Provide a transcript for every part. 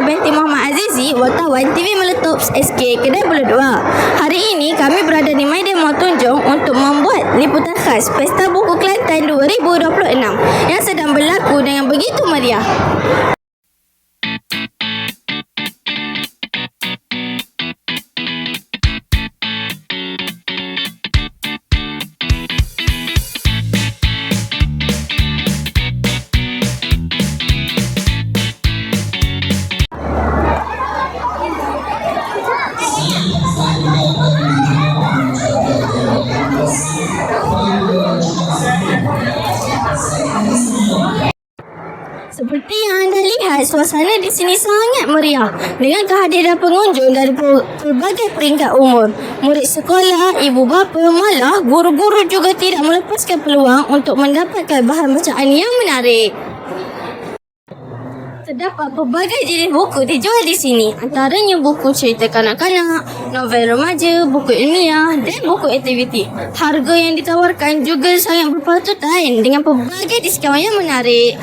binti Muhammad Azizi, wartawan TV Meletup SK Kedai Bulu 2. Hari ini kami berada di Medan Mall Tunjung untuk membuat liputan khas Pesta Buku Kelantan 2026 yang sedang berlaku dengan begitu meriah. Seperti yang anda lihat, suasana di sini sangat meriah dengan kehadiran pengunjung dari pelbagai peringkat umur. Murid sekolah, ibu bapa, malah guru-guru juga tidak melepaskan peluang untuk mendapatkan bahan bacaan yang menarik. Terdapat pelbagai jenis buku dijual di sini, antaranya buku cerita kanak-kanak, novel remaja, buku ilmiah dan buku aktiviti. Harga yang ditawarkan juga sangat berpatutan dengan pelbagai diskaun yang menarik.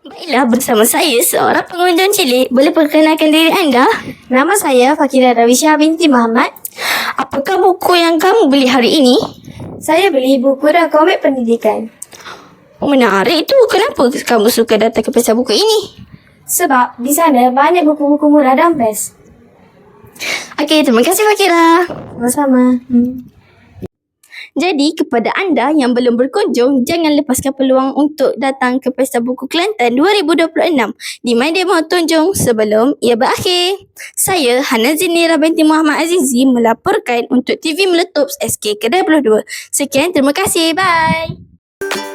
Baiklah, bersama saya seorang pengunjung cilik. Boleh perkenalkan diri anda? Nama saya Fakira Rawisya binti Muhammad. Apakah buku yang kamu beli hari ini? Saya beli buku dan komik pendidikan. Menarik tu. Kenapa kamu suka datang ke pesta buku ini? Sebab di sana banyak buku-buku murah dan best. Okey, terima kasih Fakira. Sama-sama. Jadi, kepada anda yang belum berkunjung, jangan lepaskan peluang untuk datang ke Pesta Buku Kelantan 2026 di Medan Mall Tunjung sebelum ia berakhir. Saya, Hana Zinira binti Muhammad Azizi, melaporkan untuk TV Meletup SK Kedai Bulu 2. Sekian, terima kasih. Bye.